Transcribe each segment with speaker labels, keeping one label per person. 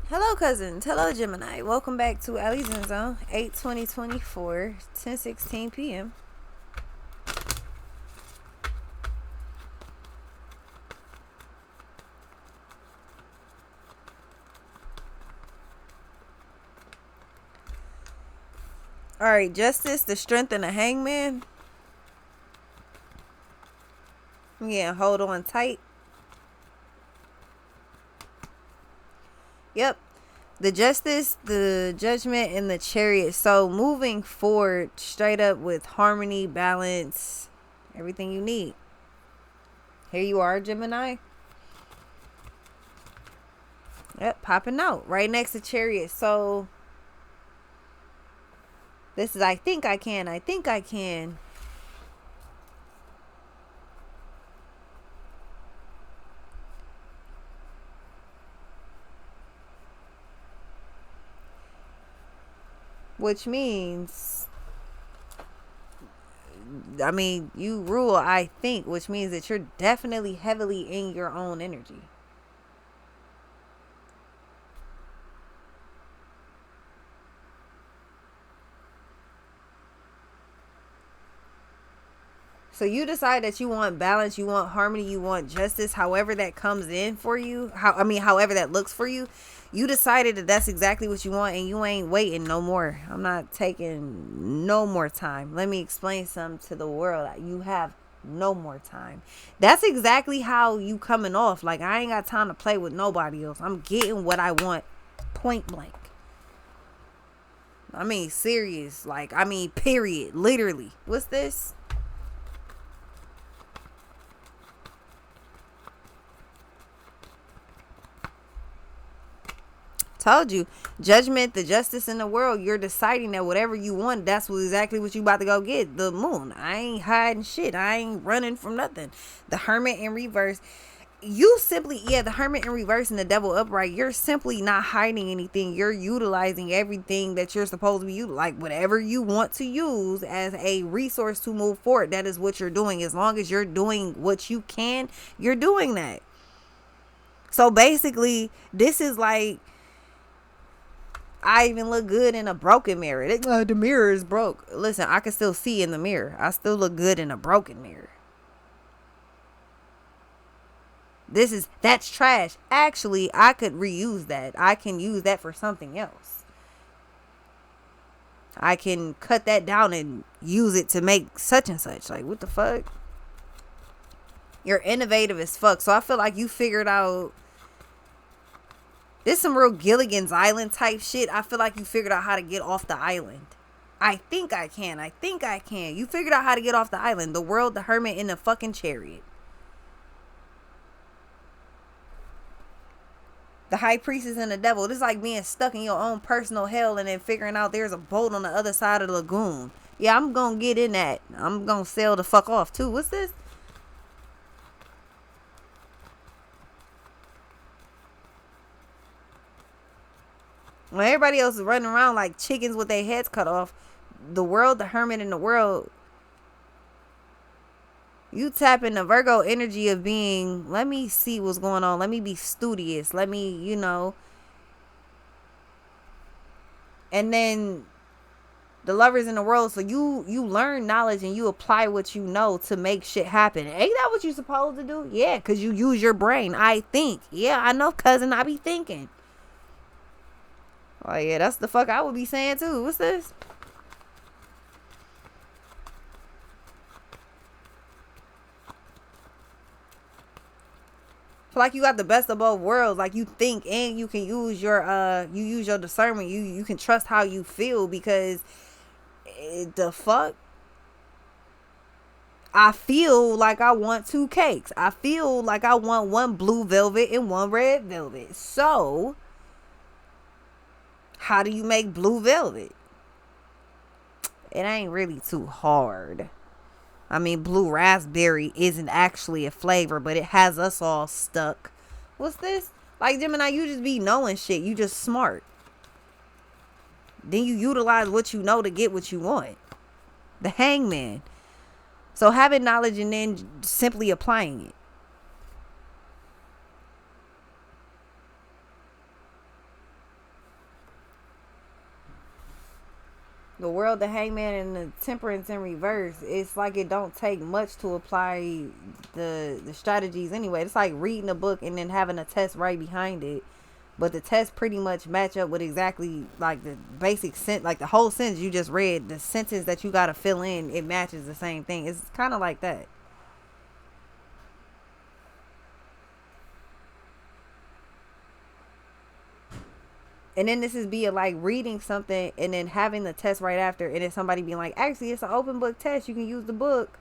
Speaker 1: Hello, cousins. Hello, Gemini. Welcome back to Alley's Zone, 8/20/24, 10:16 p.m. All right, Justice, the Strength, and the Hangman. Yeah, hold on tight. Yep. The Justice, the Judgment, and the Chariot. So moving forward, straight up with harmony, balance, everything you need. Here you are, Gemini. Yep, popping out right next to Chariot. So this is I think I can. I think I can. Which means, you rule, I think, which means that you're definitely heavily in your own energy. So you decide that you want balance, you want harmony, you want justice, however that comes in for you. However that looks for you. You decided that that's exactly what you want, and you ain't waiting no more. I'm not taking no more time. Let me explain something to the world. You have no more time. That's exactly how you coming off. Like, I ain't got time to play with nobody else. I'm getting what I want, point blank. Serious. Period. Literally. What's this? Told you, judgment, the justice in the world. You're deciding that whatever you want, that's exactly what you about to go get. The moon. I ain't hiding shit. I ain't running from nothing. The hermit in reverse. The hermit in reverse and the devil upright. You're simply not hiding anything. You're utilizing everything that you're supposed to be using. Like, whatever you want to use as a resource to move forward, that is what you're doing. As long as you're doing what you can, you're doing that. So basically, this is like, I even look good in a broken mirror. The mirror is broke. Listen, I can still see in the mirror. I still look good in a broken mirror. That's trash. Actually, I could reuse that. I can use that for something else. I can cut that down and use it to make such and such. Like, what the fuck? You're innovative as fuck. So I feel like you figured out. This some real Gilligan's Island type shit. I feel like you figured out how to get off the island. I think I can. You figured out how to get off the island. The world, the hermit, in the fucking chariot. The high priestess and the devil. This is like being stuck in your own personal hell and then figuring out there's a boat on the other side of the lagoon. Yeah, I'm gonna get in that. I'm gonna sail the fuck off too. What's this? When everybody else is running around like chickens with their heads cut off, the world, the hermit in the world, you tap in the Virgo energy of being, let me see what's going on. Let me be studious. Let me, and then the lovers in the world. So you learn knowledge and you apply what you know to make shit happen. Ain't that what you supposed to do? Yeah, because you use your brain. I think. Yeah, I know, cousin. I be thinking. Oh, yeah, that's the fuck I would be saying, too. What's this? Feel like you got the best of both worlds. Like, you think and you can use your discernment. You can trust how you feel because the fuck? I feel like I want two cakes. I feel like I want one blue velvet and one red velvet. So, how do you make blue velvet? It ain't really too hard. Blue raspberry isn't actually a flavor, but it has us all stuck. What's this? Like, Gemini, you just be knowing shit. You just smart. Then you utilize what you know to get what you want. The hangman. So having knowledge and then simply applying it. The World, the Hangman, and the Temperance in reverse. It's like it don't take much to apply the strategies anyway. It's like reading a book and then having a test right behind it. But the tests pretty much match up with exactly like the basic sentence, like the whole sentence you just read. The sentence that you got to fill in, it matches the same thing. It's kind of like that. And then this is being like reading something and then having the test right after, and then somebody being like, actually, it's an open book test. You can use the book.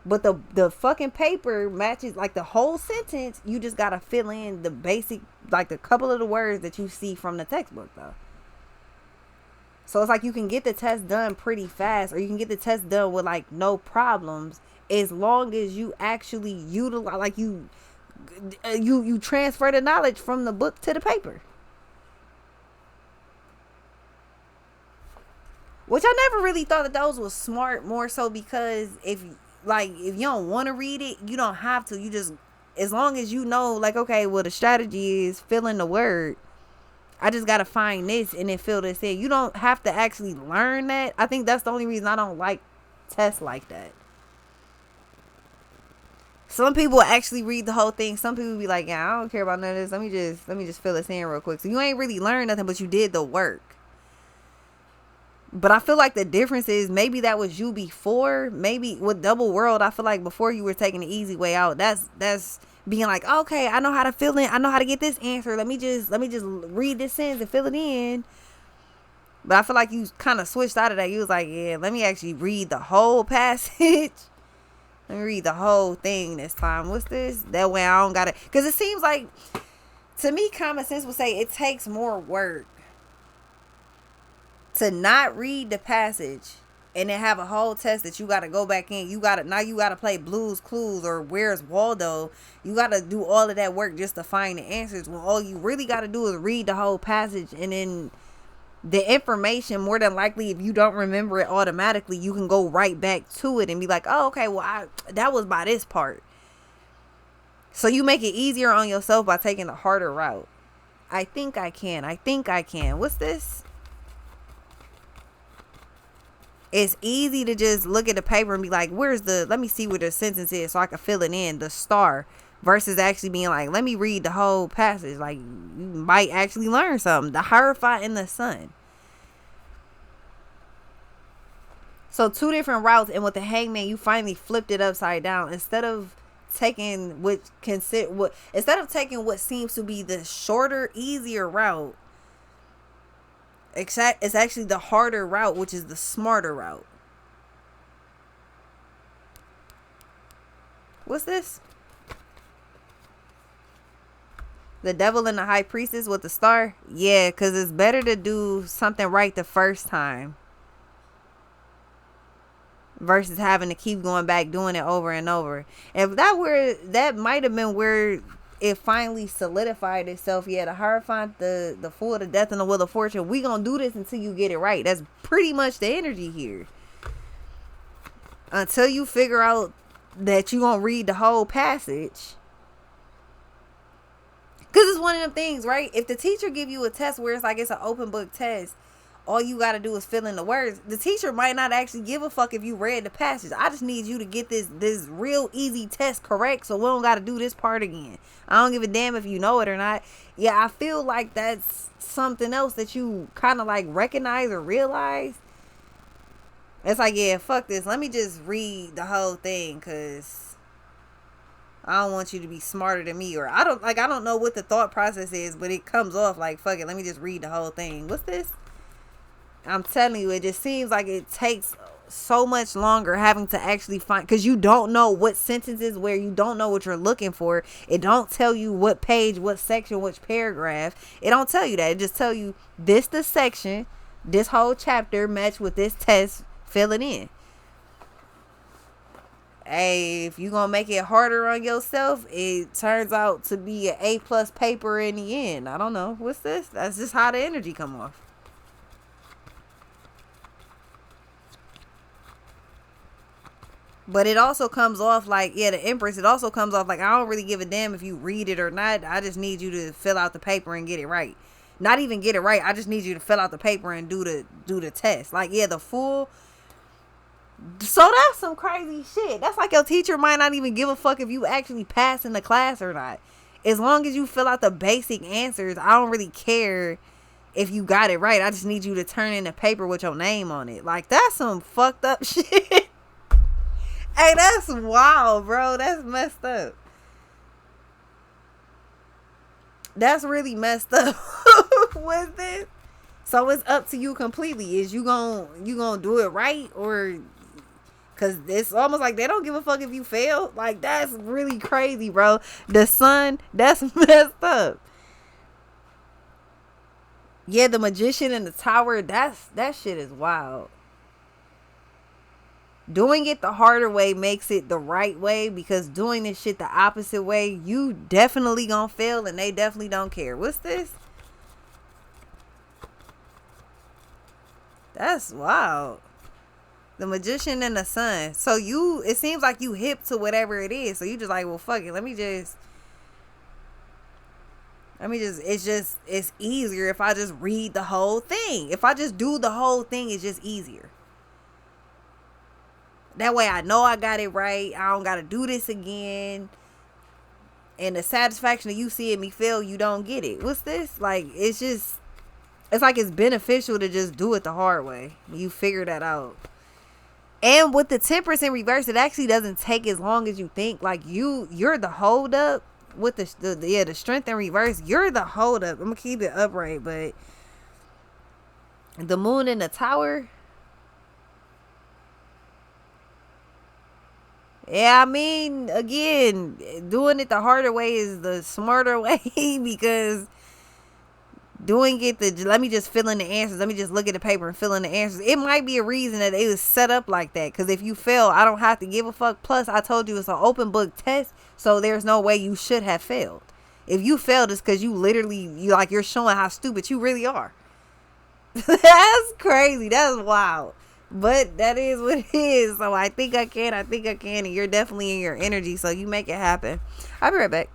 Speaker 1: But the fucking paper matches like the whole sentence. You just gotta fill in the basic, like the couple of the words that you see from the textbook though. So it's like you can get the test done pretty fast, or you can get the test done with like no problems, as long as you actually utilize, like you transfer the knowledge from the book to the paper. Which I never really thought that those was smart, more so because if you don't want to read it, you don't have to. You just, as long as you know, like, okay, well, the strategy is fill in the word. I just got to find this and then fill this in. You don't have to actually learn that. I think that's the only reason I don't like tests like that. Some people actually read the whole thing. Some people be like, yeah, I don't care about none of this. Let me just fill this in real quick. So you ain't really learned nothing, but you did the work. But I feel like the difference is maybe that was you before. Maybe with Double World, I feel like before you were taking the easy way out. That's being like, okay, I know how to fill in. I know how to get this answer. Let me just read this sentence and fill it in. But I feel like you kind of switched out of that. You was like, yeah, let me actually read the whole passage. Let me read the whole thing this time. What's this? That way I don't got to. Because it seems like, to me, common sense would say it takes more work to not read the passage and then have a whole test that you got to go back in. You got to play Blue's Clues or Where's Waldo. You got to do all of that work just to find the answers, when all you really got to do is read the whole passage. And then the information, more than likely, if you don't remember it automatically, you can go right back to it and be like, oh, okay, well, that was by this part. So you make it easier on yourself by taking the harder route. I think I can. What's this? It's easy to just look at the paper and be like, let me see where the sentence is so I can fill it in, the star, versus actually being like, let me read the whole passage. Like, you might actually learn something. The Hierophant and the Sun. So 2 different routes, and with the Hangman, you finally flipped it upside down. Instead of taking what seems to be the shorter, easier route, it's actually the harder route, which is the smarter route. What's this? The Devil and the High Priestess with the star? Yeah, because it's better to do something right the first time versus having to keep going back doing it over and over. If that might have been where it finally solidified itself. Yeah, the Hierophant, the Fool of Death, and the Wheel of Fortune. We gonna do this until you get it right. That's pretty much the energy here. Until you figure out that you gonna read the whole passage. Because it's one of them things, right? If the teacher give you a test where it's like it's an open book test, all you got to do is fill in the words. The teacher might not actually give a fuck if you read the passage. I just need you to get this real easy test correct, so we don't got to do this part again. I don't give a damn if you know it or not. Yeah, I feel like that's something else that you kind of like recognize or realize. It's like, yeah, fuck this. Let me just read the whole thing, because I don't want you to be smarter than me. Or I don't know what the thought process is, but it comes off like, fuck it, let me just read the whole thing. What's this? I'm telling you, it just seems like it takes so much longer having to actually find, because you don't know what sentences, where you don't know what you're looking for. It don't tell you what page, what section, which paragraph. It don't tell you that. It just tell you this the section, this whole chapter match with this test, fill it in. Hey, if you gonna make it harder on yourself, it turns out to be an A+ paper in the end. I don't know. What's this? That's just how the energy come off. But it also comes off like, yeah, the Empress, it also comes off like, I don't really give a damn if you read it or not. I just need you to fill out the paper and get it right. Not even get it right. I just need you to fill out the paper and do the test. Like, yeah, the full. So that's some crazy shit. That's like your teacher might not even give a fuck if you actually pass in the class or not. As long as you fill out the basic answers, I don't really care if you got it right. I just need you to turn in the paper with your name on it. Like, that's some fucked up shit. Hey, that's wild, bro. That's messed up. That's really messed up. What's this? So it's up to you completely. Is you gonna do it right, or because it's almost like they don't give a fuck if you fail. Like, that's really crazy, bro. The sun, that's messed up. Yeah, the magician in the tower, that shit is wild. Doing it the harder way makes it the right way, because doing this shit the opposite way, you definitely gonna fail, and they definitely don't care. What's this? That's wild. The magician and the sun. So it seems like you hip to whatever it is. So you just like, well, fuck it. It's easier if I just read the whole thing. If I just do the whole thing, it's just easier. That way I know I got it right. I don't got to do this again. And the satisfaction of you seeing me fail, you don't get it. What's this? Like, it's like it's beneficial to just do it the hard way. You figure that out. And with the Temperance in reverse, it actually doesn't take as long as you think. Like, you're the hold up with the Strength in reverse. You're the hold up. I'm gonna keep it upright, but the Moon in the Tower. Yeah, I mean, again, doing it the harder way is the smarter way, because doing it let me just fill in the answers. Let me just look at the paper and fill in the answers. It might be a reason that it was set up like that, because if you fail, I don't have to give a fuck. Plus, I told you it's an open book test, so there's no way you should have failed. If you failed, it's because you're showing how stupid you really are. That's crazy. That's wild. But that is what it is. So I think I can, and you're definitely in your energy, so you make it happen. I'll be right back.